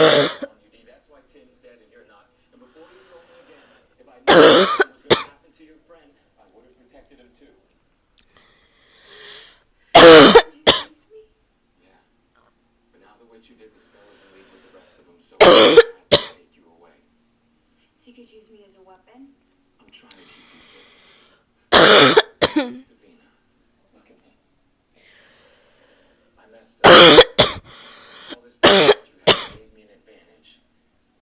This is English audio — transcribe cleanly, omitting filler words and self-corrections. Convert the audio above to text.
That's why Tim's dead and you're not. And before you told me again, if I knew what was going to happen to your friend, I would have protected him too. Yeah. But now the witch who did the spell is in league with the rest of them, so I have to take you away. So you could use me as a weapon? I'm trying to keep you safe.